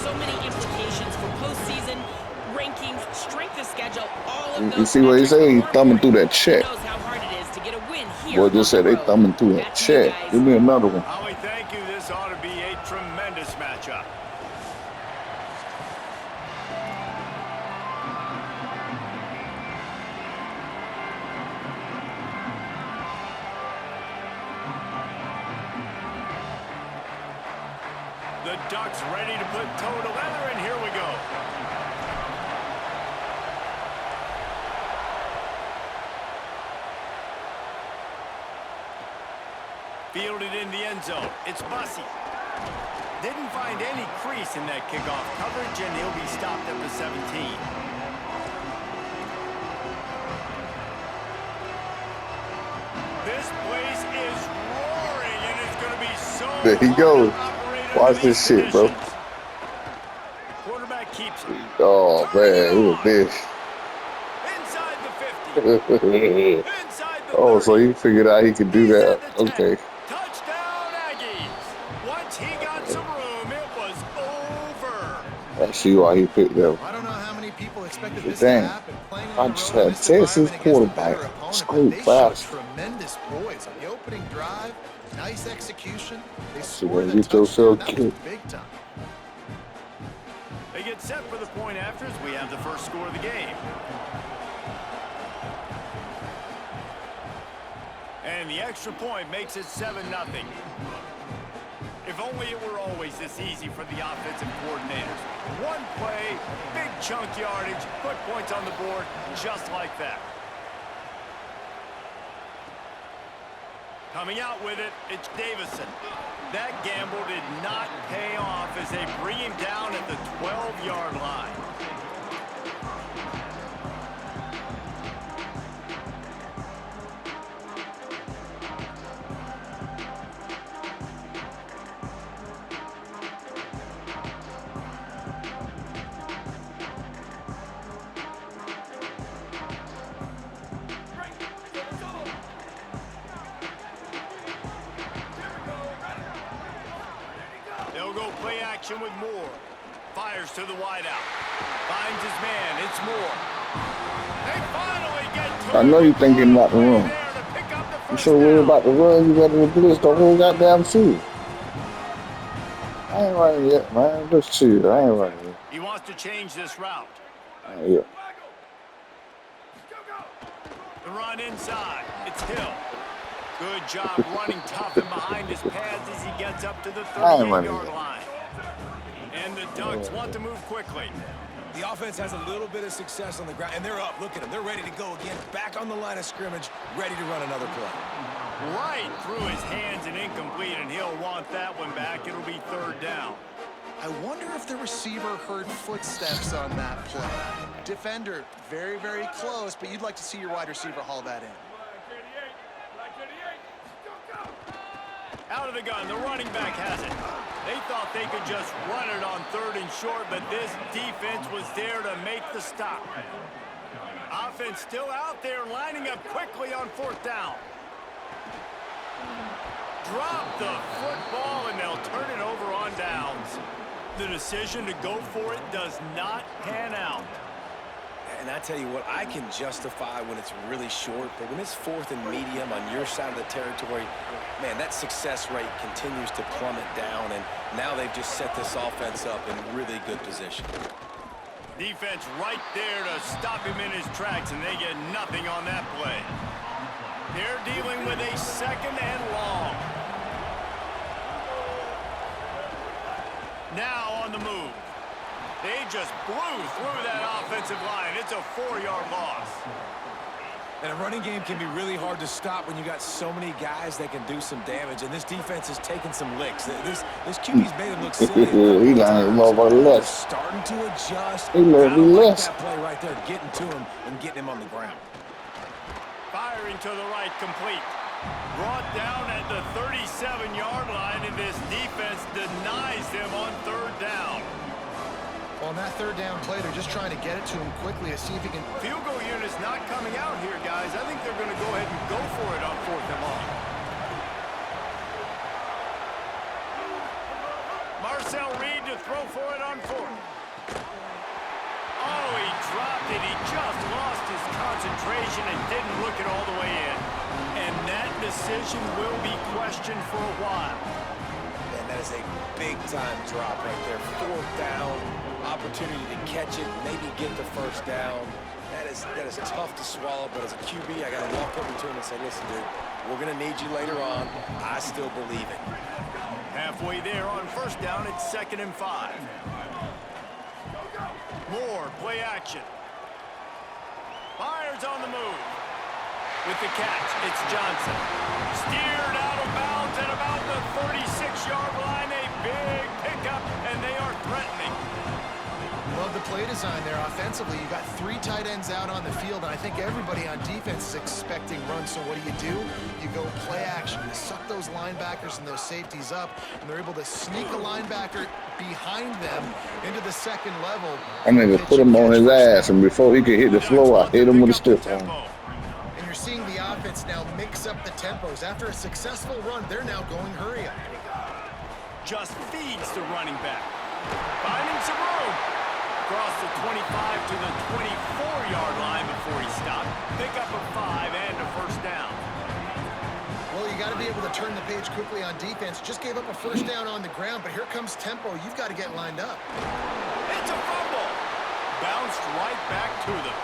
so many implications for postseason, rankings, strength of schedule, all of You those see what he metrics. say? But He more thumbing through importantly, that he check. knows how hard it is to get a win here Boy on just the said they road. thumbing through that Back to you check. guys. Give me another one. Holly, thank you. This ought to be a tremendous matchup. The Ducks ready to put toe to leather, and here we go. Fielded in the end zone. It's Bussey. Didn't find any crease in that kickoff coverage, and he'll be stopped at the 17. This place is roaring, and it's going to be so There he hard goes. to operate Watch under this these shit, bro. conditions. Quarterback keeps it. Oh Turning man, it look at Inside the 50. this. Inside the Oh, 30. so he figured out he could do He's that. at the 10. Okay. Touchdown, Aggies. Once he got some room, it was over. I see why he picked them. I don't know how many people expected But this to dang, happen. Playing I on the just road in had this Texas environment against a better quarterback opponent, but scoop they showed fast. tremendous poise on the opening drive. Nice execution. They So scored when a you touchdown. yourself That was killed. big time. They get set for the point after as we have the first score of the game. And the extra point makes it 7-0. If only it were always this easy for the offensive coordinators. One play, big chunk yardage, put points on the board just like that. Coming out with it, it's Davison. That gamble did not pay off as they bring him down at the 12-yard line. They'll go play action with Moore. Fires to the wideout. Finds his man. It's Moore. They finally get to I him. know you A thinking great about the play run. there to pick up the You first so worried down. about the run, you ready to blitz the whole goddamn field. I ain't running yet, man. Just chill. I ain't running yet. He wants to change this route. I ain't yet. The run inside. It's Hill. Good job running tough and behind his pads as he gets up to the I ain't running 38-yard yet. line. And the Ducks want to move quickly. The offense has a little bit of success on the ground, and they're up. Look at them. They're ready to go again. Back on the line of scrimmage, ready to run another play. Right through his hands and incomplete, and he'll want that one back. It'll be third down. I wonder if the receiver heard footsteps on that play. Defender, very, very close, but you'd like to see your wide receiver haul that in. Out of the gun, the running back has it. They thought they could just run it on third and short, but this defense was there to make the stop. Offense still out there, lining up quickly on fourth down. Drop the football, and they'll turn it over on downs. The decision to go for it does not pan out. And I tell you what, I can justify when it's really short, but when it's fourth and medium on your side of the territory, man, that success rate continues to plummet down, and now they've just set this offense up in really good position. Defense right there to stop him in his tracks, and they get nothing on that play. They're dealing with a second and long. Now on the move. They just blew through that offensive line. It's a 4-yard loss. And a running game can be really hard to stop when you got so many guys that can do some damage, and this defense is taking some licks. This QB's made him look silly. He learned motherfucker They're less. starting to adjust. He learned Gotta like less. that play right there, getting to him and getting him on the ground. Firing to the right, complete. Brought down at the 37-yard line, and this defense denies them on third down. On that third down play, they're just trying to get it to him quickly to see if he can. Field goal unit's not coming out here, guys. I think they're going to go ahead and go for it on fourth and long. sell Reed to throw for it on 4th. Oh, he dropped it. He just lost his concentration and didn't look it all the way in. And that decision will be questioned for a while. And that is a big-time drop right there. 4th down, opportunity to catch it, maybe get the 1st down. That is tough to swallow, but as a QB, I got to walk over to him and say, listen, dude, we're going to need you later on. I still believe it. Halfway there on 1st down, it's 2nd and 5. Moore, play action. Myers on the move. With the catch, it's Johnson. Steered out of bounds at about the 36-yard line. A big pickup, and they are threatening. Love the play design there offensively. You got 3 tight ends out on the field, and I think everybody on defense is expecting runs. So what do? You go play action. You suck those linebackers and those safeties up, and they're able to sneak a linebacker behind them into the 2nd level. I mean, to put him on his ass, and before he could hit the floor, I hit him with a stiff arm. And you're seeing the offense now mix up the tempos. After a successful run, they're now going hurry up. Just feeds the running back. Finding some room. Across the 25 to the 24-yard line before he stopped. Pick up a 5 and a 1st down. Well, you got to be able to turn the page quickly on defense. Just gave up a 1st down on the ground, but here comes tempo. You've got to get lined up. It's a fumble. Bounced right back to them.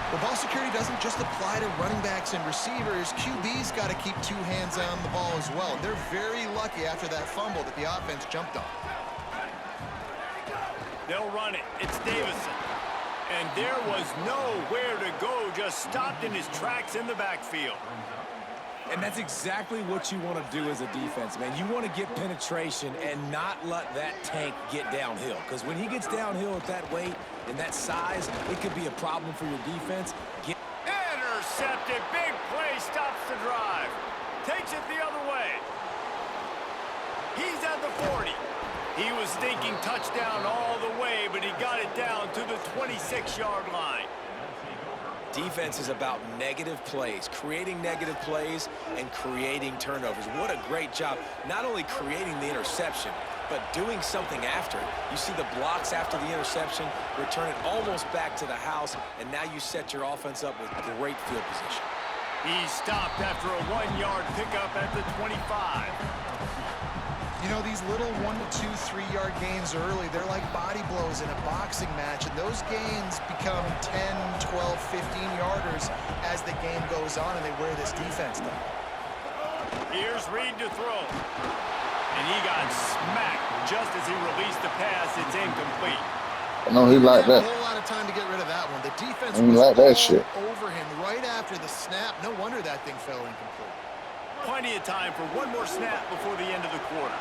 Well, ball security doesn't just apply to running backs and receivers. QB's got to keep 2 hands on the ball as well. They're very lucky after that fumble that the offense jumped on. They'll run it. It's Davison. And there was nowhere to go, just stopped in his tracks in the backfield. And that's exactly what you want to do as a defense, man. You want to get penetration and not let that tank get downhill. Because when he gets downhill at that weight and that size, it could be a problem for your defense. Intercepted. Big play stops the drive. Takes it the other way. He's at the 40. He was thinking touchdown all the way, but he got it down to the 26-yard line. Defense is about negative plays, creating negative plays and creating turnovers. What a great job, not only creating the interception, but doing something after. You see the blocks after the interception, return it almost back to the house, and now you set your offense up with great field position. He stopped after a 1-yard pickup at the 25. You know, these little 1 to 2, 3-yard gains early, they're like body blows in a boxing match, and those gains become 10, 12, 15-yarders as the game goes on, and they wear this defense down. Here's Reed to throw. And he got smacked just as he released the pass. It's incomplete. I know he like that. A whole lot of time to get rid of that one. The defense He was like that all shit. over him right after the snap. No wonder that thing fell incomplete. Plenty of time for one more snap before the end of the quarter.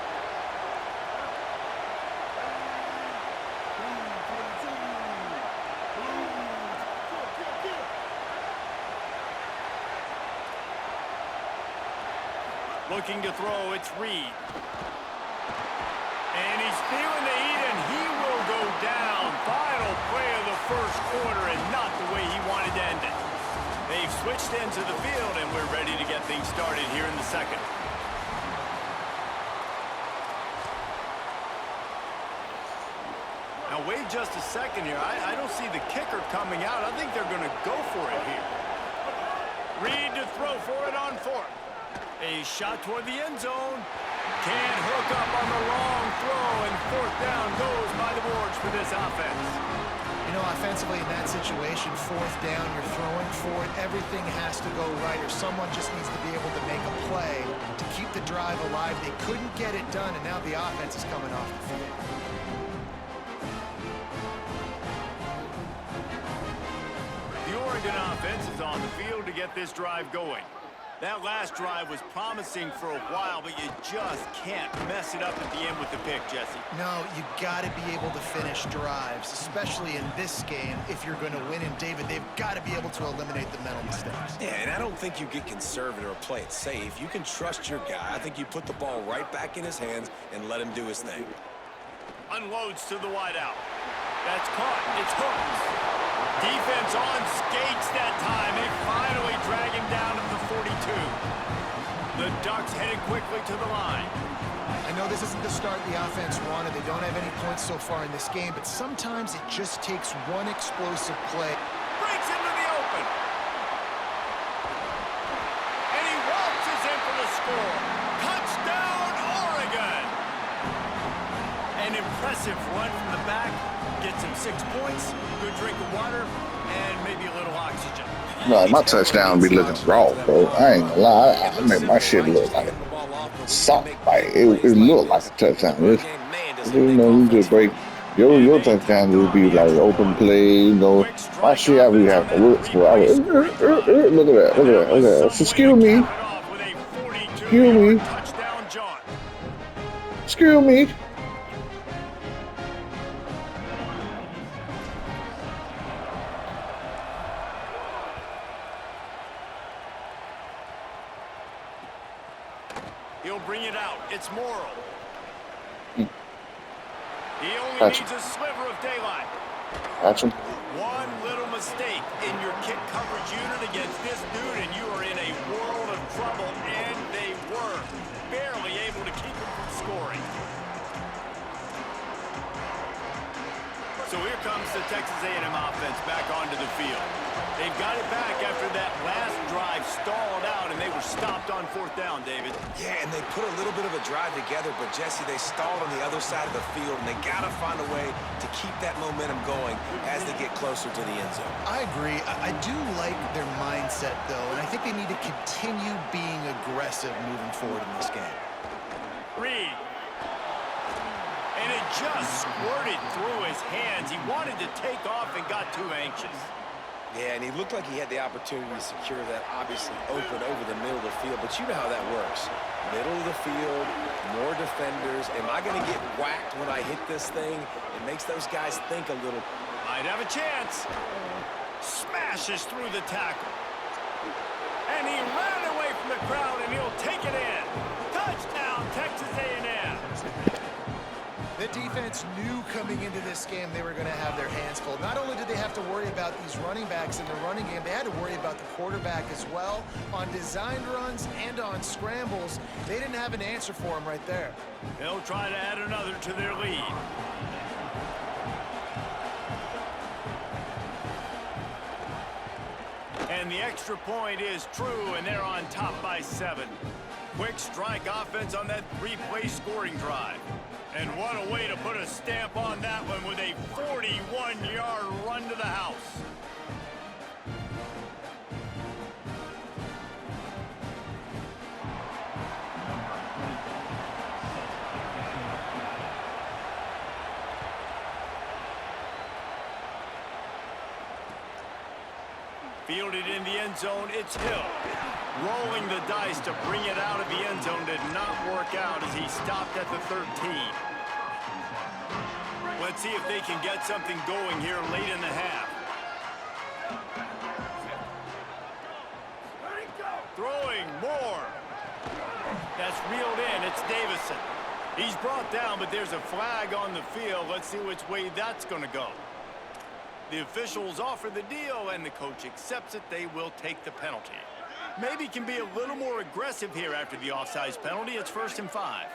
Looking to throw, it's Reed. And he's feeling the heat, and he will go down. Final play of the 1st quarter, and not the way he wanted to end it. They've switched into the field, and we're ready to get things started here in the 2nd. Now, wait just a second here. I don't see the kicker coming out. I think they're going to go for it here. Reed to throw for it on 4th. A shot toward the end zone. Can't hook up on the long throw, and 4th down goes by the boards for this offense. You know, offensively in that situation, 4th down, you're throwing for it. Everything has to go right, or someone just needs to be able to make a play to keep the drive alive. They couldn't get it done, and now the offense is coming off the field. The Oregon offense is on the field to get this drive going. That last drive was promising for a while, but you just can't mess it up at the end with the pick, Jesse. No, you got to be able to finish drives, especially in this game. If you're going to win, and David, they've got to be able to eliminate the mental mistakes. Yeah, and I don't think you get conservative or play it safe. You can trust your guy. I think you put the ball right back in his hands and let him do his thing. Unloads to the wideout. That's caught. It's hooked. Defense on skates that time. They finally drag him down at the 42. The Ducks headed quickly to the line. I know this isn't the start the offense wanted. They don't have any points so far in this game, but sometimes it just takes one explosive play. Breaks into the open. And he waltzes in for the score. Touchdown, Oregon. An impressive run from the back. Gets him 6 points, good drink of water, and maybe a little oxygen. No, my touchdown be looking raw, bro. I ain't gonna lie. I make my shit look like something. Like it looked like a touchdown. You just break your touchdown will be like open play. My shit I be having to look for. Look at that. Excuse me. Excuse me. He'll bring it out. It's Morrow. He only Gotcha. needs a sliver of daylight. Gotcha. One little mistake in your kick coverage unit against this dude, and you are in a world of trouble, and they were barely able to keep him from scoring. So here comes the Texas A&M offense back onto the field. They've got it back after that last drive stalled out, and they were stopped on 4th down, David. Yeah, and they put a little bit of a drive together, but, Jesse, they stalled on the other side of the field, and they got to find a way to keep that momentum going as they get closer to the end zone. I agree. I do like their mindset, though, and I think they need to continue being aggressive moving forward in this game. Reed. And it just squirted through his hands. He wanted to take off and got too anxious. Yeah, and he looked like he had the opportunity to secure that, obviously open over the middle of the field, but you know how that works. Middle of the field, more defenders. Am I going to get whacked when I hit this thing? It makes those guys think a little. Might have a chance. Smashes through the tackle. And he ran away from the crowd, and he'll take it in. Touchdown, Texas A&M. The defense knew coming into this game they were going to have their hands full. Not only did they have to worry about these running backs in the running game, they had to worry about the quarterback as well. On designed runs and on scrambles, they didn't have an answer for him right there. They'll try to add another to their lead. And the extra point is true, and they're on top by 7. Quick strike offense on that 3-play scoring drive. And what a way to put a stamp on that one with a 41-yard run to the house. Fielded in the end zone, it's Hill. Rolling the dice to bring it out of the end zone did not work out as he stopped at the 13. Let's see if they can get something going here late in the half. Throwing more. That's reeled in. It's Davison. He's brought down, but there's a flag on the field. Let's see which way that's going to go. The officials offer the deal, and the coach accepts it. They will take the penalty. Maybe can be a little more aggressive here after the offsides penalty. It's 1st and 5.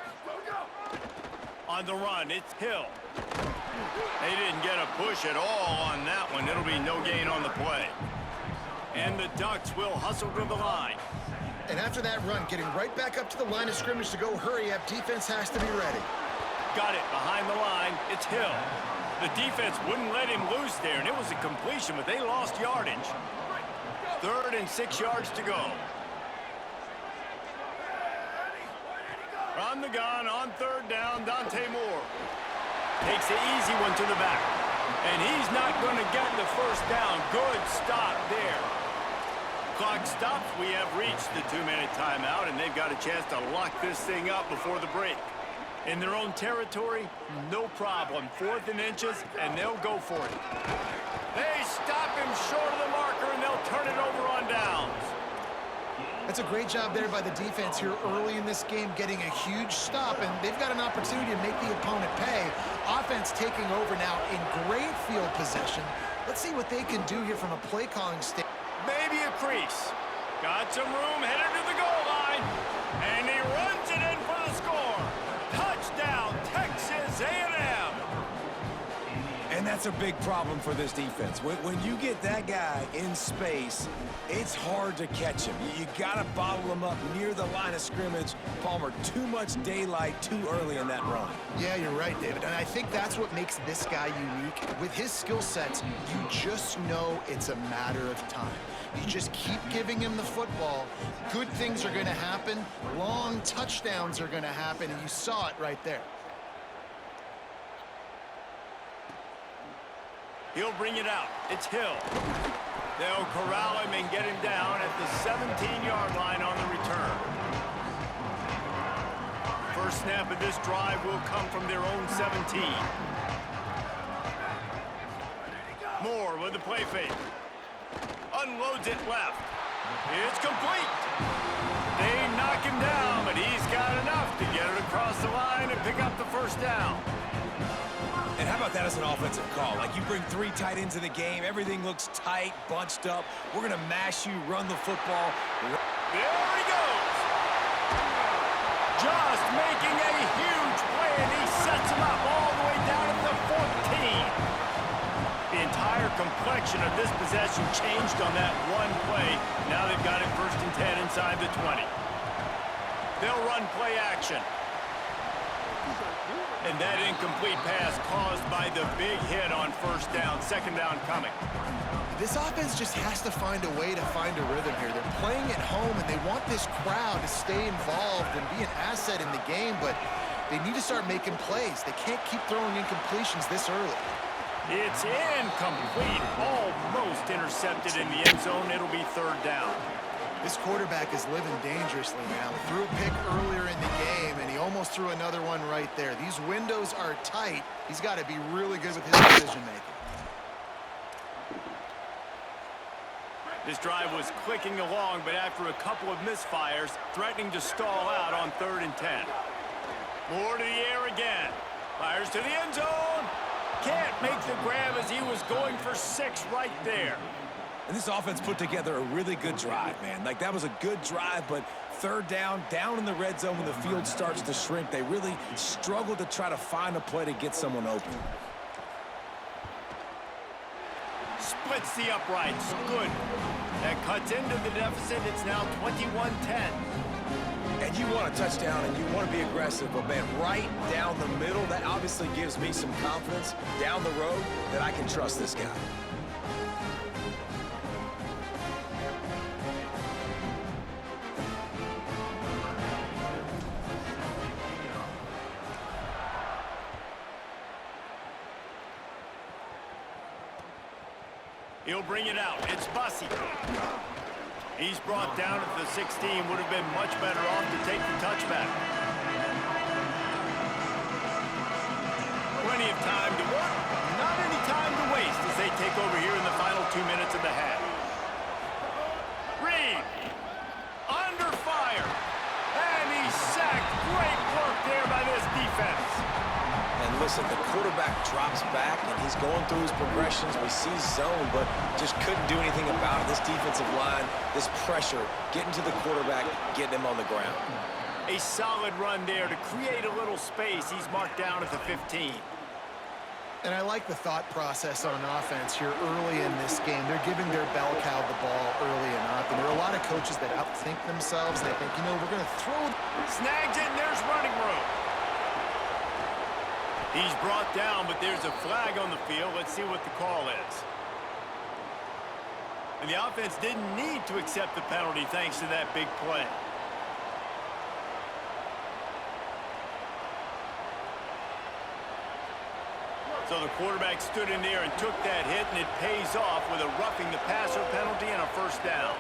On the run, it's Hill. They didn't get a push at all on that one. It'll be no gain on the play. And the Ducks will hustle to the line. And after that run, getting right back up to the line of scrimmage to go hurry up, defense has to be ready. Got it behind the line. It's Hill. The defense wouldn't let him loose there, and it was a completion, but they lost yardage. 3rd and 6 yards to go. From the gun on 3rd down, Dante Moore takes the easy one to the back. And he's not going to get the 1st down. Good stop there. Clock stops. We have reached the 2-minute timeout, and they've got a chance to lock this thing up before the break. In their own territory, no problem. 4th and inches, and they'll go for it. They stop him short of the marker, and they'll turn it over on downs. That's a great job there by the defense here early in this game, getting a huge stop, and they've got an opportunity to make the opponent pay. Offense taking over now in great field possession. Let's see what they can do here from a play calling standpoint. Maybe a crease. Got some room, headed to the goal line, and he runs it in for the score. that's a big problem for this defense. When you get that guy in space, it's hard to catch him. You got to bottle him up near the line of scrimmage. Palmer, too much daylight too early in that run. Yeah, you're right, David. And I think that's what makes this guy unique. With his skill sets, you just know it's a matter of time. You just keep giving him the football. Good things are going to happen. Long touchdowns are going to happen, and you saw it right there. He'll bring it out. It's Hill. They'll corral him and get him down at the 17-yard line on the return. First snap of this drive will come from their own 17. Moore with the play fake. Unloads it left. It's complete. They knock him down, but he's got enough to get it across the line and pick up the first down. And how about that as an offensive call? Like, you bring 3 tight ends in the game, everything looks tight, bunched up. We're going to mash you, run the football. There he goes. Just making a huge play, and he sets him up all the way down at the 14. The entire complexion of this possession changed on that one play. Now they've got it 1st and 10 inside the 20. They'll run play action. And that incomplete pass caused by the big hit on 1st down. 2nd down coming. This offense just has to find a way to find a rhythm here. They're playing at home, and they want this crowd to stay involved and be an asset in the game, but they need to start making plays. They can't keep throwing incompletions this early. It's incomplete. Almost intercepted in the end zone. It'll be 3rd down. This quarterback is living dangerously now. Threw a pick earlier in the game, and he almost threw another one right there. These windows are tight. He's got to be really good with his decision-making. This drive was clicking along, but after a couple of misfires, threatening to stall out on 3rd and 10. Moore to the air again. Fires to the end zone. Can't make the grab as he was going for 6 right there. And this offense put together a really good drive, man. Like, that was a good drive, but 3rd down in the red zone when the field starts to shrink, they really struggled to try to find a play to get someone open. Splits the uprights. Good. That cuts into the deficit. It's now 21-10. And you want a touchdown, and you want to be aggressive, but, man, right down the middle, that obviously gives me some confidence down the road that I can trust this guy. He'll bring it out. It's Bussey. He's brought down at the 16. Would have been much better off to take the touchback. Plenty of time to work. Not any time to waste as they take over here in the final 2 minutes of the half. Reed. Under fire. And he's sacked. Great work there by this defense. And listen, the quarterback drops back, and he's going through his progressions. We see zone, but just couldn't do anything about it. This defensive line, this pressure, getting to the quarterback, getting him on the ground. A solid run there to create a little space. He's marked down at the 15. And I like the thought process on offense here early in this game. They're giving their bell cow the ball early enough. And there are a lot of coaches that outthink themselves. They think, you know, we're going to throw. Snags it, and there's running room. He's brought down, but there's a flag on the field. Let's see what the call is. And the offense didn't need to accept the penalty thanks to that big play. So the quarterback stood in there and took that hit, and it pays off with a roughing the passer penalty and a 1st down.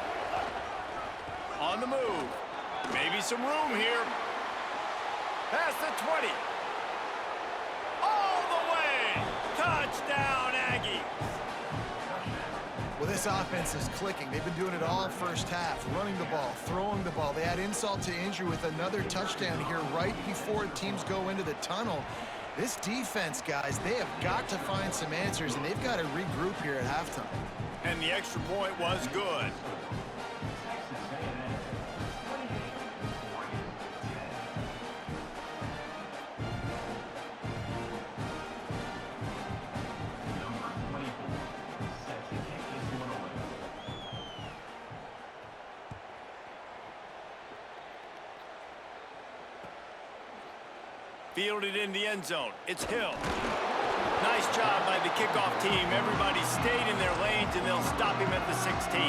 On the move. Maybe some room here. Past the 20. All the way. Touchdown, Aggies. Well, this offense is clicking. They've been doing it all first half, running the ball, throwing the ball. They add insult to injury with another touchdown here right before teams go into the tunnel. This defense, guys, they have got to find some answers, and they've got to regroup here at halftime. And the extra point was good. Fielded in the end zone. It's Hill. Nice job by the kickoff team. Everybody stayed in their lanes, and they'll stop him at the 16.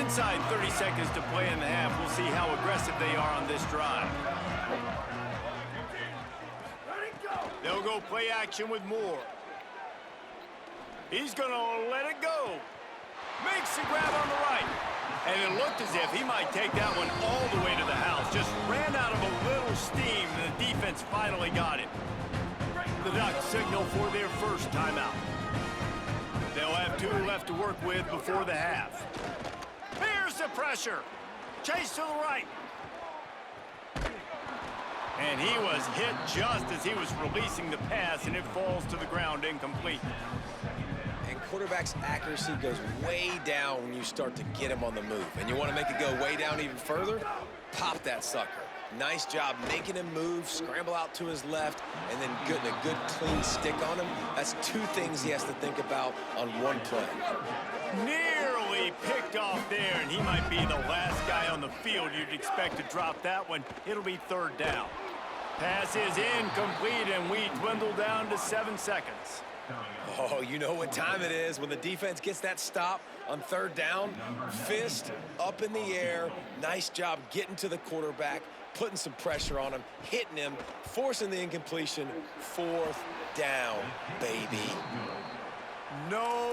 Inside 30 seconds to play in the half. We'll see how aggressive they are on this drive. They'll go play action with Moore. He's going to let it go. Makes the grab on the right. And it looked as if he might take that one all the way to the house. Just ran out of a little steam, and the defense finally got it. The Ducks signal for their first timeout. They'll have 2 left to work with before the half. Here's the pressure. Chase to the right. And he was hit just as he was releasing the pass, and it falls to the ground incomplete. And quarterback's accuracy goes way down when you start to get him on the move. And you want to make it go way down even further? Pop that sucker. Nice job making him move, scramble out to his left, and then getting a good clean stick on him. That's 2 things he has to think about on one play. Nearly picked off there, and he might be the last guy on the field you'd expect to drop that one. It'll be 3rd down. Pass is incomplete, and we dwindle down to 7 seconds. Oh, you know what time it is when the defense gets that stop on 3rd down. Fist up in the air. Nice job getting to the quarterback, putting some pressure on him, hitting him, forcing the incompletion. 4th down, baby. No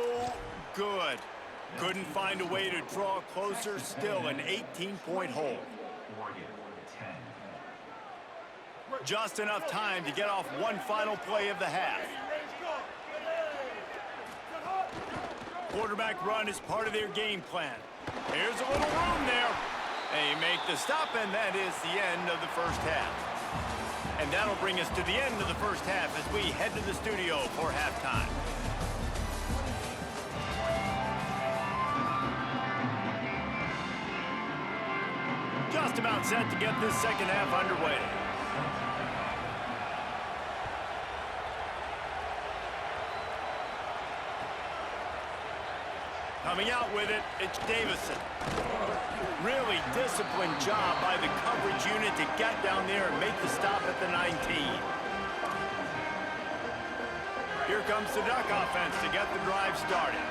good. Couldn't find a way to draw closer. Still an 18-point hole. Just enough time to get off one final play of the half. Quarterback run is part of their game plan. Here's a little room there. They make the stop, and that is the end of the first half. And that'll bring us to the end of the first half as we head to the studio for halftime. Just about set to get this second half underway. Coming out with it, it's Davison. Really disciplined job by the coverage unit to get down there and make the stop at the 19. Here comes the Duck offense to get the drive started.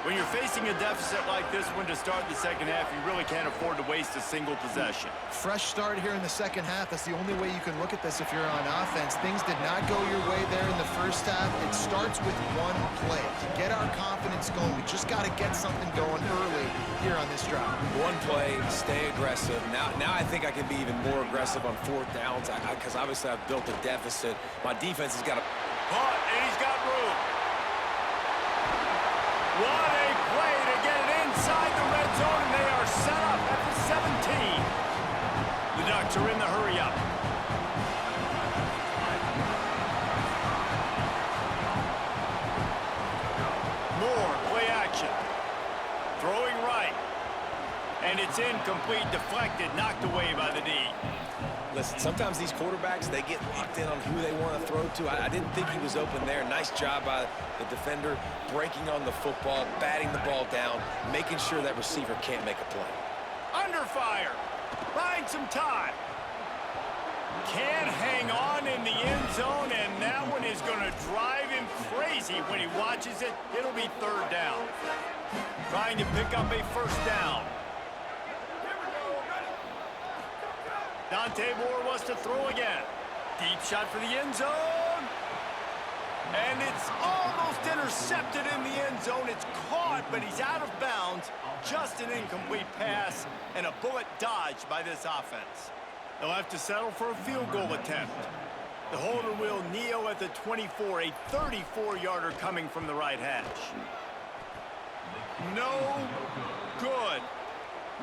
When you're facing a deficit like this one to start the second half, you really can't afford to waste a single possession. Fresh start here in the second half. That's the only way you can look at this if you're on offense. Things did not go your way there in the first half. It starts with one play. To get our confidence going, we just got to get something going early here on this drive. One play, stay aggressive. Now I think I can be even more aggressive on 4th downs because obviously I've built a deficit. My defense has got to... And he's got room. What a play to get it inside the red zone, and they are set up at the 17. The Ducks are in the hurry-up. Moore, play action. Throwing right. And it's incomplete, deflected, knocked away by the D. Listen, sometimes these quarterbacks, they get locked in on who they want to throw to. I didn't think he was open there. Nice job by the defender, breaking on the football, batting the ball down, making sure that receiver can't make a play. Under fire. Buying some time. Can't hang on in the end zone, and that one is going to drive him crazy when he watches it. It'll be 3rd down. Trying to pick up a 1st down. Dante Moore wants to throw again. Deep shot for the end zone. And it's almost intercepted in the end zone. It's caught, but he's out of bounds. Just an incomplete pass and a bullet dodged by this offense. They'll have to settle for a field goal attempt. The holder will kneel at the 24, a 34-yarder coming from the right hash. No good.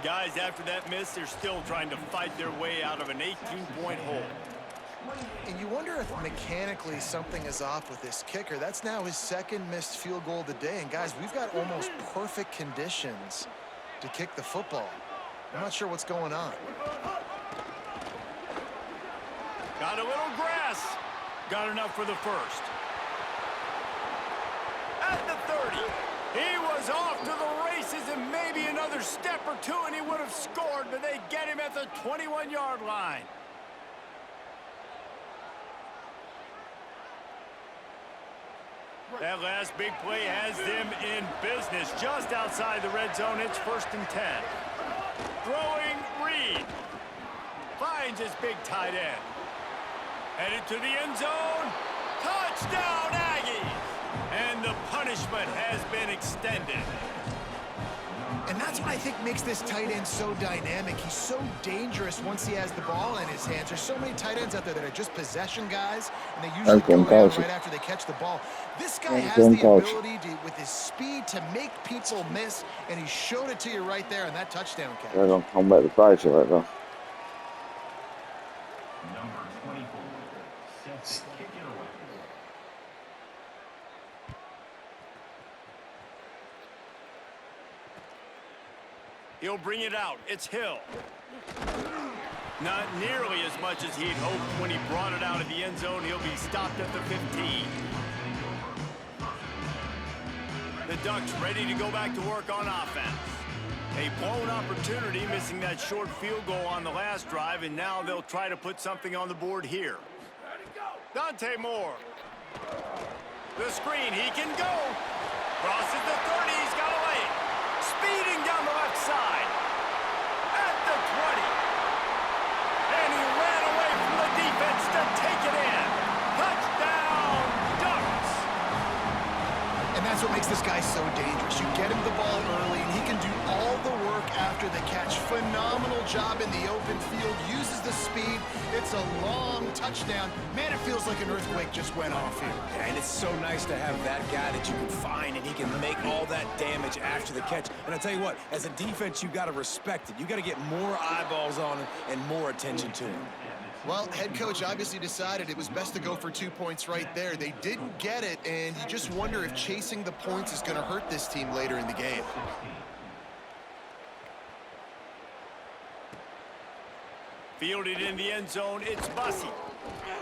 Guys, after that miss, they're still trying to fight their way out of an 18-point hole. And you wonder if mechanically something is off with this kicker. That's now his 2nd missed field goal of the day. And guys, we've got almost perfect conditions to kick the football. I'm not sure what's going on. Got a little grass. Got enough for the 1st. At the 30. He was off to the races, and maybe another step or two, and he would have scored, but they get him at the 21-yard line. That last big play has them in business just outside the red zone. It's 1st and 10. Throwing Reed. Finds his big tight end. Headed to the end zone. Touchdown, Aggies! And the punishment has been extended. And that's what I think makes this tight end so dynamic. He's so dangerous once he has the ball in his hands. There's so many tight ends out there that are just possession guys, and they usually go down right after they catch the ball. This guy has the ability to, with his speed, to make people miss, and he showed it to you right there on that touchdown catch. They're going to come back to fight you right now. Number 24, sets kick it away. He'll bring it out. It's Hill. Not nearly as much as he'd hoped when he brought it out of the end zone. He'll be stopped at the 15. The Ducks ready to go back to work on offense. A blown opportunity, missing that short field goal on the last drive, and now they'll try to put something on the board here. Dante Moore. The screen, he can go. Crosses the 30, he's got a lane. Speeding down the left side. At the 20. And he ran away from the defense to take it in. Touchdown, Ducks. And that's what makes this guy so dangerous. You get him the ball early, and he can do all the work after the catch. Phenomenal job in the open field. Uses the speed. It's a long touchdown. Man, it feels like an earthquake just went off here. And it's so nice to have that guy that you can find, and he can make all that damage after the catch. And I tell you what, as a defense, you got to respect it. You got to get more eyeballs on him and more attention to him. Well, head coach obviously decided it was best to go for 2 points right there. They didn't get it, and you just wonder if chasing the points is going to hurt this team later in the game. Fielded in the end zone, it's Bussey.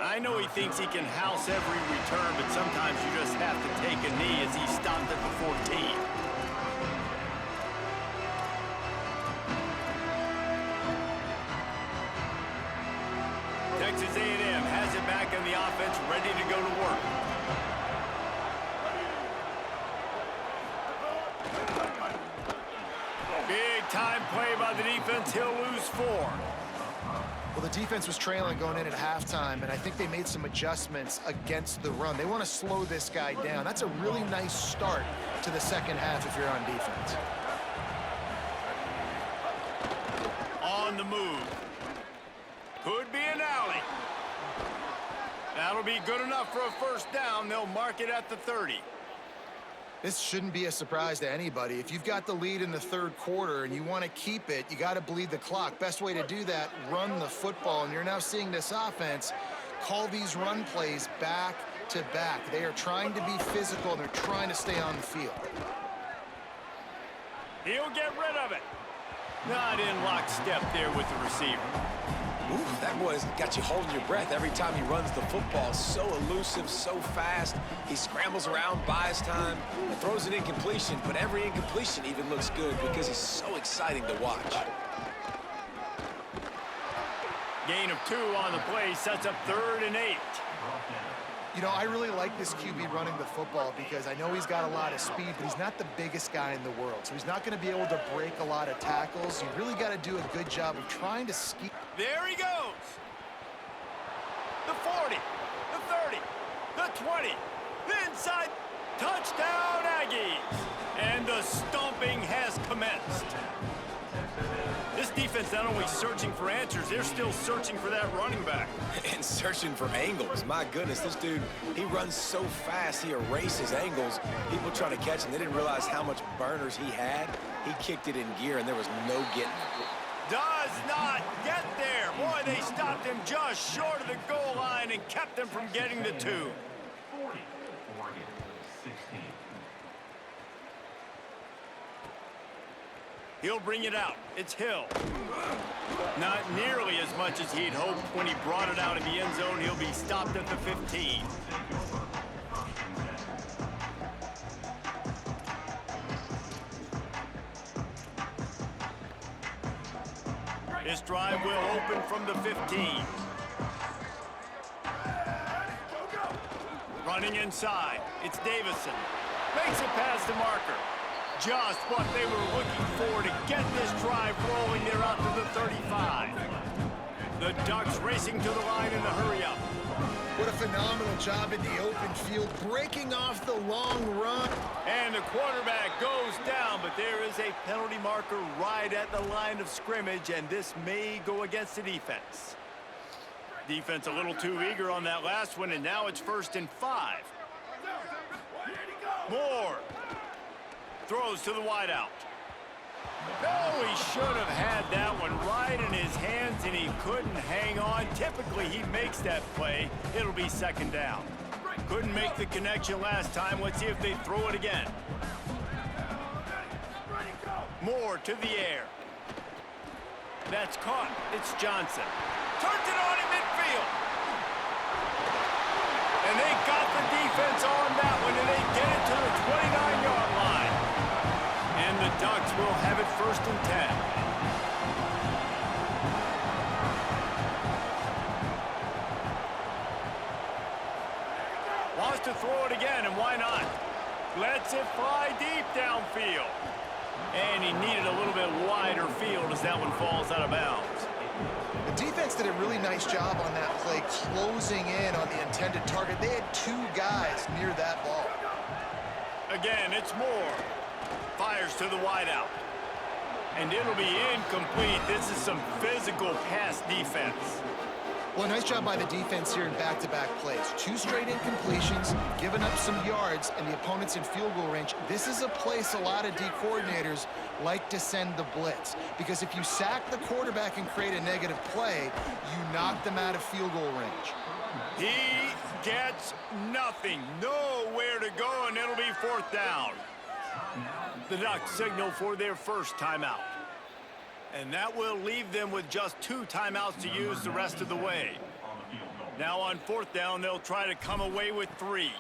I know he thinks he can house every return, but sometimes you just have to take a knee as he stopped at the 14. Texas A&M has it back in the offense, ready to go to work. Big time play by the defense. He'll lose 4. Well, the defense was trailing going in at halftime, and I think they made some adjustments against the run. They want to slow this guy down. That's a really nice start to the second half if you're on defense. On the move. Could be an alley. That'll be good enough for a first down. They'll mark it at the 30. This shouldn't be a surprise to anybody. If you've got the lead in the third quarter and you want to keep it, you got to bleed the clock. Best way to do that, run the football. And you're now seeing this offense call these run plays back to back. They are trying to be physical. They're trying to stay on the field. He'll get rid of it. Not in lockstep there with the receiver. Ooh, that boy's got you holding your breath every time he runs the football. So elusive, so fast. He scrambles around, buys time, and throws an incompletion. But every incompletion even looks good because he's so exciting to watch. Gain of 2 on the play sets up 3rd and 8. You know, I really like this QB running the football because I know he's got a lot of speed, but he's not the biggest guy in the world. So he's not going to be able to break a lot of tackles. You really got to do a good job of trying to ski. There he goes. The 40, the 30, the 20, the inside. Touchdown, Aggies. And the stomping has commenced. This defense not only searching for answers, they're still searching for that running back. And searching for angles. My goodness, this dude, he runs so fast, he erases angles. People trying to catch him, they didn't realize how much burners he had. He kicked it in gear, and there was no getting it. Does not get there. Boy, they stopped him just short of the goal line and kept him from getting the 2. 40, Oregon, 16. He'll bring it out. It's Hill. Not nearly as much as he'd hoped when he brought it out in the end zone. He'll be stopped at the 15. This drive will open from the 15. Running inside, it's Davison. Makes it past the marker. Just what they were looking for to get this drive rolling. They're out to the 35. The Ducks racing to the line in the hurry-up. What a phenomenal job in the open field, breaking off the long run. And the quarterback goes down, but there is a penalty marker right at the line of scrimmage, and this may go against the defense. Defense a little too eager on that last one, and now it's 1st and 5. Moore throws to the wideout. Oh, he should have had that one right in his hands, and he couldn't hang on. Typically, he makes that play. It'll be 2nd down. Couldn't make the connection last time. Let's see if they throw it again. Moore to the air. That's caught. It's Johnson. Turns it on in midfield. And they got the defense on that one, and they get it to the 29-yard line. And the Ducks will have it 1st and 10. Wants to throw it again, and why not? Lets it fly deep downfield. And he needed a little bit wider field as that one falls out of bounds. The defense did a really nice job on that play, closing in on the intended target. They had 2 guys near that ball. Again, it's Moore. Fires to the wideout. And it'll be incomplete. This is some physical pass defense. Well, nice job by the defense here in back-to-back plays. 2 straight incompletions, giving up some yards, and the opponent's in field goal range. This is a place a lot of D coordinators like to send the blitz, because if you sack the quarterback and create a negative play, you knock them out of field goal range. He gets nothing. Nowhere to go, and it'll be 4th down. The Ducks signal for their first timeout. And that will leave them with just 2 timeouts to use the rest of the way. Now on 4th down, they'll try to come away with 3.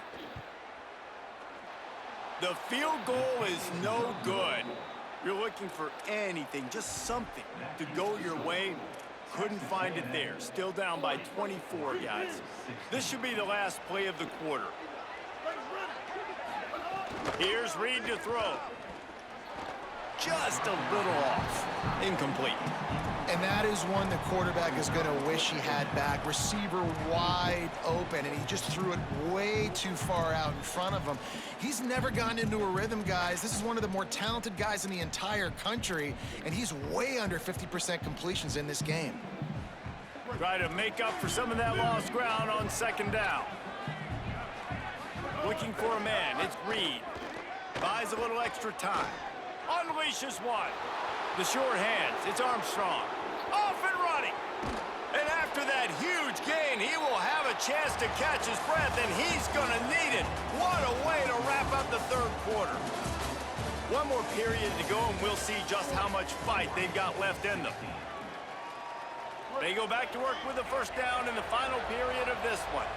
The field goal is no good. You're looking for anything, just something to go your way. Couldn't find it there. Still down by 24, guys. This should be the last play of the quarter. Here's Reed to throw. Just a little off. Incomplete. And that is one the quarterback is going to wish he had back. Receiver wide open, and he just threw it way too far out in front of him. He's never gotten into a rhythm, guys. This is one of the more talented guys in the entire country, and he's way under 50% completions in this game. Try to make up for some of that lost ground on 2nd down. Looking for a man. It's Reed. Buys a little extra time. Unleashes one. The short hands. It's Armstrong. Off and running. And after that huge gain, he will have a chance to catch his breath, and he's going to need it. What a way to wrap up the 3rd quarter. One more period to go, and we'll see just how much fight they've got left in them. They go back to work with the 1st down in the final period of this one.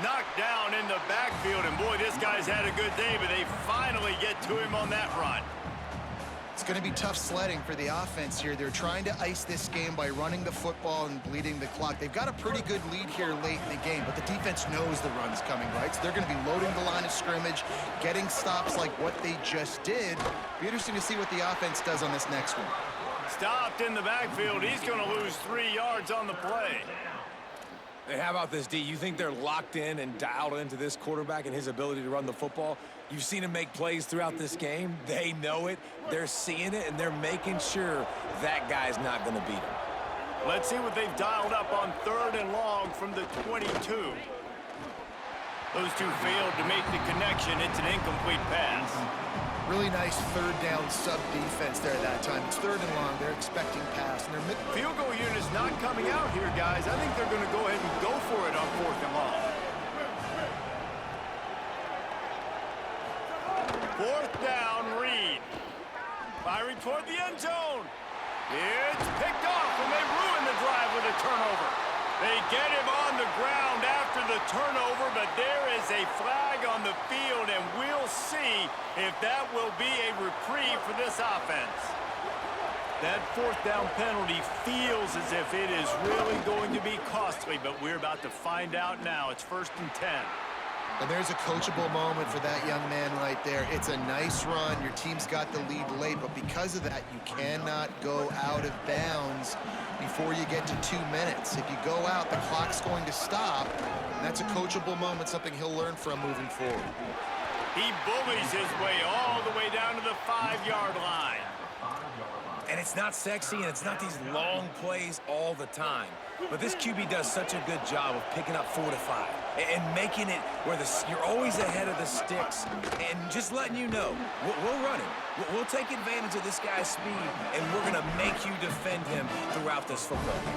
Knocked down in the backfield, and boy, this guy's had a good day, but they finally get to him on that run. It's going to be tough sledding for the offense here. They're trying to ice this game by running the football and bleeding the clock. They've got a pretty good lead here late in the game, but the defense knows the run's coming, right? So they're going to be loading the line of scrimmage, getting stops like what they just did. Be interesting to see what the offense does on this next one. Stopped in the backfield. He's going to lose 3 yards on the play. Hey, how about this, D? You think they're locked in and dialed into this quarterback and his ability to run the football? You've seen him make plays throughout this game. They know it. They're seeing it, and they're making sure that guy's not going to beat him. Let's see what they've dialed up on 3rd and long from the 22. Those two failed to make the connection. It's an incomplete pass. Really nice 3rd down sub-defense there that time. It's 3rd and long. They're expecting pass. And their field goal unit's not coming out here, guys. I think they're going to go ahead and go for it on 4th and long. 4th down, Reed. Firing toward the end zone. It's picked off, and they ruin the drive with a turnover. They get him on the ground after the turnover, but there is a flag on the field, and we'll see if that will be a reprieve for this offense. That fourth down penalty feels as if it is really going to be costly, but we're about to find out now. It's 1st and 10. And there's a coachable moment for that young man right there. It's a nice run. Your team's got the lead late, but because of that, you cannot go out of bounds before you get to 2 minutes. If you go out, the clock's going to stop. And that's a coachable moment, something he'll learn from moving forward. He bullies his way all the way down to the 5-yard line. And it's not sexy, and it's not these long plays all the time. But this QB does such a good job of picking up 4 to 5 and making it where you're always ahead of the sticks and just letting you know, we'll run it. We'll take advantage of this guy's speed, and we're going to make you defend him throughout this football game.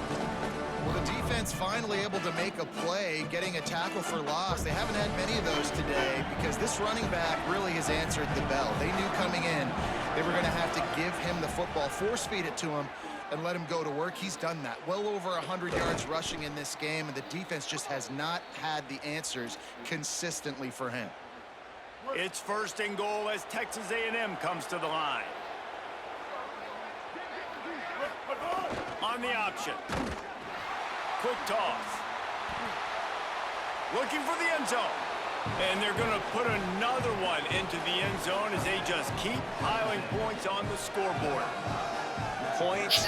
Well, the defense finally able to make a play, getting a tackle for loss. They haven't had many of those today because this running back really has answered the bell. They knew coming in they were going to have to give him the football, force feed it to him, and let him go to work. He's done that. Well over 100 yards rushing in this game, and the defense just has not had the answers consistently for him. It's 1st and goal as Texas A&M comes to the line. On the option. Quick toss. Looking for the end zone. And they're going to put another one into the end zone as they just keep piling points on the scoreboard. Points,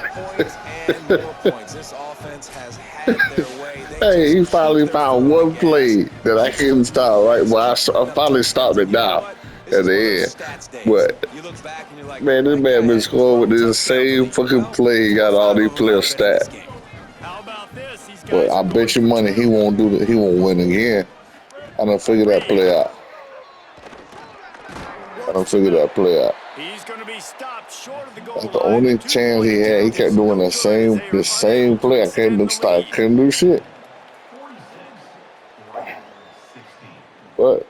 and more points. This offense has had their way. Hey, he finally found one play that I couldn't stop, right? Well, I finally stopped it down at the end. But, man, this man been scoring with this same fucking play. He got all these players stats. How about this? But I bet you money he won't do that. He won't win again. I done figured that play out. He's going to be stopped short of the goal line. That's the only chance he had. He kept doing the same play. I couldn't stop. Couldn't do shit. But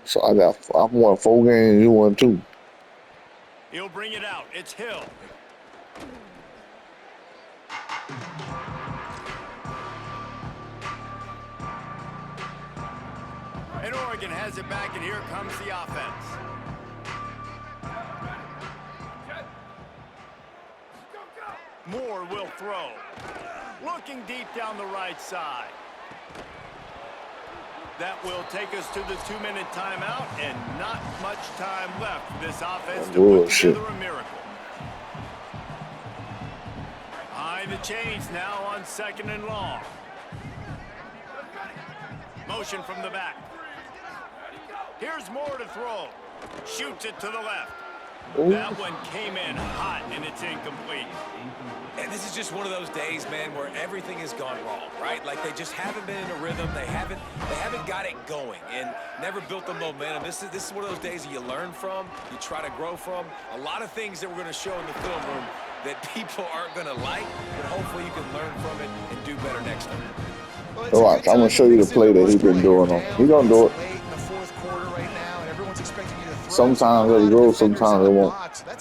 so I won 4 games. You won 2. He'll bring it out. It's Hill. And Oregon has it back, and here comes the offense. Moore will throw. Looking deep down the right side. That will take us to the 2-minute timeout, and not much time left for this offense to put together a miracle. Behind the chains now on 2nd and long. Motion from the back. Here's Moore to throw. Shoots it to the left. That one came in hot, and it's incomplete. And this is just one of those days, man, where everything has gone wrong, right? Like they just haven't been in a rhythm. They haven't got it going and never built the momentum. This is one of those days that you learn from, you try to grow from. A lot of things that we're going to show in the film room that people aren't going to like, but hopefully you can learn from it and do better next time. Well, watch, I'm going to show you the play that he's been doing. He's going to do it. Sometimes it'll go, sometimes it won't. But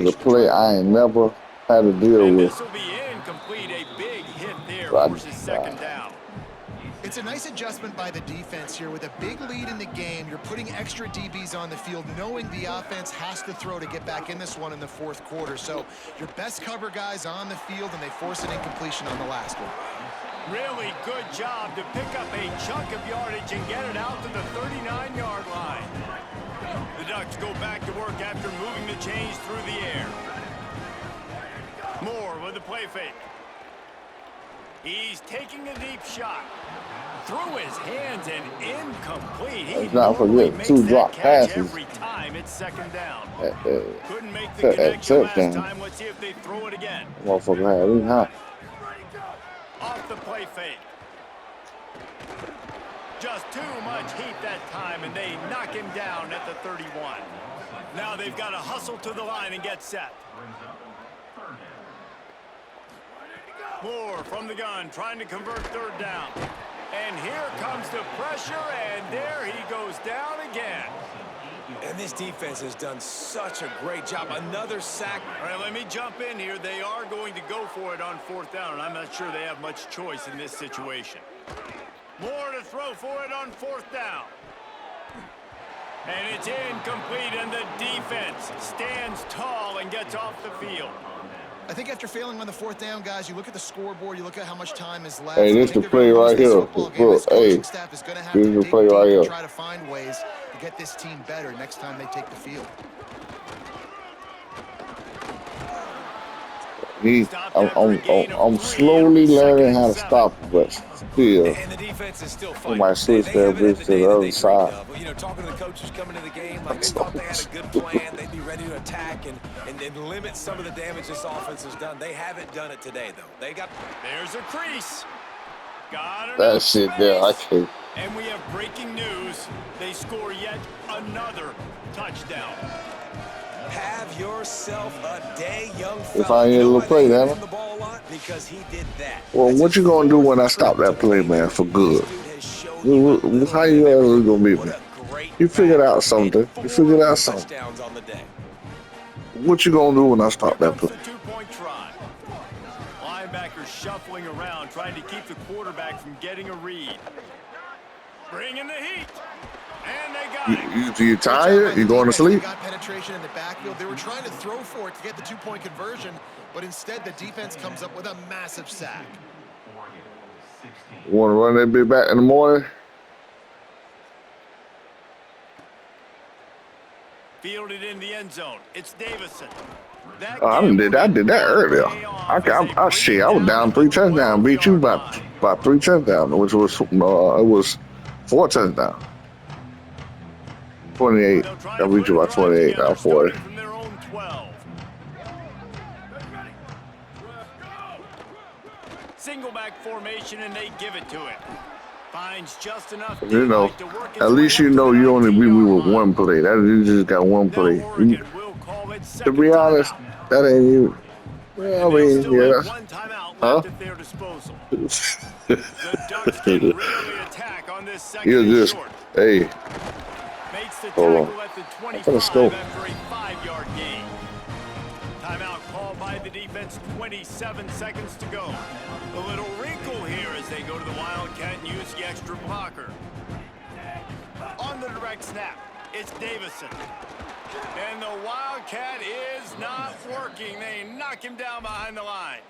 the play I ain't never had to deal with. This will be incomplete. A big hit there forces 2nd down. It's a nice adjustment by the defense here. With a big lead in the game, you're putting extra DBs on the field, knowing the offense has to throw to get back in this one in the 4th quarter. So your best cover guys on the field, and they force an incompletion on the last one. Really good job to pick up a chunk of yardage and get it out to the 39-yard line. The Ducks go back to work after moving the chains through the air. Moore with the play fake. He's taking a deep shot. Through his hands and incomplete. He not forget 2 drop passes. Every time it's 2nd down. Couldn't make the connection last time. Let's see if they throw it again. Motherfucker had him hot. Off the play fake. Just too much heat that time, and they knock him down at the 31. Now they've got to hustle to the line and get set. Moore from the gun, trying to convert 3rd down. And here comes the pressure, and there he goes down again. And this defense has done such a great job. Another sack. All right, let me jump in here. They are going to go for it on 4th down, and I'm not sure they have much choice in this situation. More to throw for it on 4th down. And it's incomplete, and the defense stands tall and gets off the field. I think after failing on the 4th down, guys, you look at the scoreboard, you look at how much time is left. Hey, this the play right here. Look, hey, this is the play right here. Try to find ways to get this team better next time they take the field. I'm slowly learning how to stop, but still, And the defense is still fighting. I might switch that bitch to the other side. You know, talking to the coaches coming to the game, like they thought they had a good plan. They'd be ready to attack and limit some of the damage this offense has done. They haven't done it today, though. They got. There's a crease. Got That shit there, I can't. And we have breaking news. They score yet another touchdown. Have yourself a day, young fella. If I ain't able to play that, the ball a lot because he did that. well, what you gonna do when I stop that play, man, for good? How you ever gonna beat me? You figured out something. You figured out something. Touchdowns on the day. What you gonna do when I stop that play? The two-point try. Linebackers shuffling around, trying to keep the quarterback from getting a read. Bringing the heat. And they got it. You tired? You going to sleep? Got penetration in the backfield. They were trying to throw for it to get the two-point conversion, but instead the defense comes up with a massive sack. Want to run that bit back in the morning? Fielded in the end zone. It's Davison. I did that earlier. I shit. I was down 3 touchdowns. Beat you by 3 touchdowns, which was it was 4 touchdowns. 28. I beat you by 28. Now 40. From their own 12. Single back formation, and they give it to him. Finds just enough. You know, at least you know you only beat me with 1 play. That you just got 1 play. To be honest, that ain't even. Well, I mean, yeah. Huh? You're just, hey. Hold on. Let's go. After a 5-yard gain. Timeout called by the defense. 27 seconds to go. A little wrinkle here as they go to the Wildcat and use the extra blocker. On the direct snap, it's Davison. And the Wildcat is not working. They knock him down behind the line.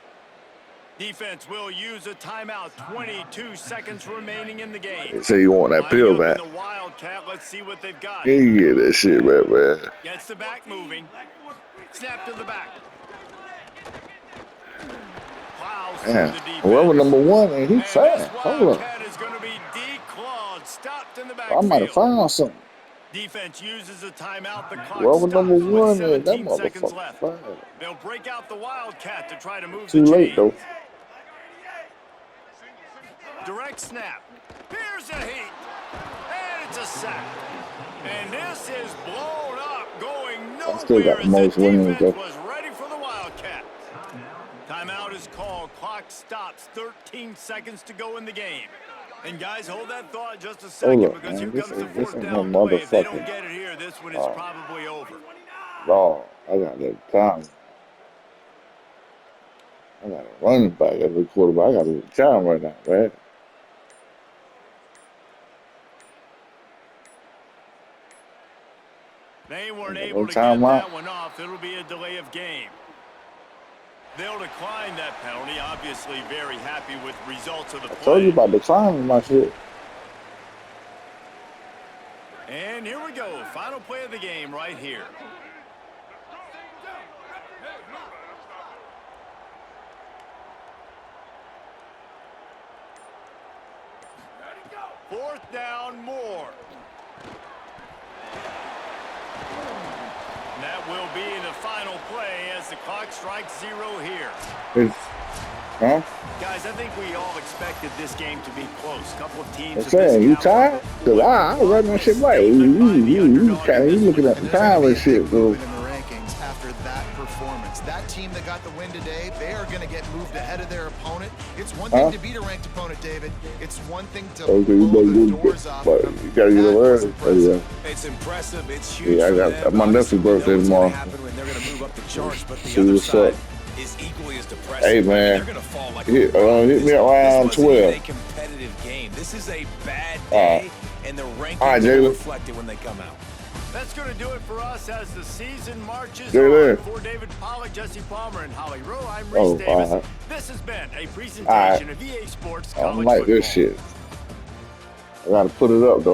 Defense will use a timeout. 22 seconds remaining in the game. Say you want that pill back. The Wildcat, let's see what they've got. Yeah, you get that shit back, man. Gets the back moving. Snap to the back. Yeah. Whoever number 1 and he fast. Hold up. Is going to be declawed. Stopped in the I might have found something. Defense uses a timeout. The clock Whoever number 1 is, that 17 seconds motherfucker left. fast. They'll break out the Wildcat to try to move Too the late chains. though. Direct snap. Here's a heat. And it's a sack. And this is blown up, going nowhere. I still got the most winnings though. Was ready for the Wildcat. Timeout is called. Clock stops. 13 seconds to go in the game. And guys, hold that thought just a second, because here comes the 4th down play. If they don't get it here, this one is probably over. No, I got that time. I got a running back as a quarterback. I got a time right now, man. They weren't able to get that one off. It'll be a delay of game. They'll decline that penalty. Obviously very happy with results of the play. I told you about declining my shit. And here we go. Final play of the game right here. Fourth down, more. And that will be the final play as the clock strikes 0 here. Huh? Guys, I think we all expected this game to be close. Couple of teams. I'm saying, you tired? Cause I run that shit right. You looking at the time and shit, bro. In the rankings after that performance. that team that got the win today, they are going to get moved ahead of their opponent. It's one thing to beat a ranked opponent, David. It's one thing to Okay, you blow better the get doors it. off. But you gotta get That was it impressive. It's impressive. It's huge. Yeah, I for got them. my nephew's Obviously, we know birthday what's gonna tomorrow. happen when they're gonna move up the charts, but the See other what's side up. is equally as depressing. Hey, I mean, man. they're gonna fall like Hit a rock. me This around wasn't even 12. a competitive game. This is a bad All right. day, and the rankings All right, will Jalen. reflect it when they come out. That's going to do it for us as the season marches Stay on. there. For David Pollack, Jesse Palmer, and Holly Rowe, I'm Reese Oh, Davis. all right. This has been a presentation All right. of EA Sports I College don't like Football. this shit. I gotta put it up though.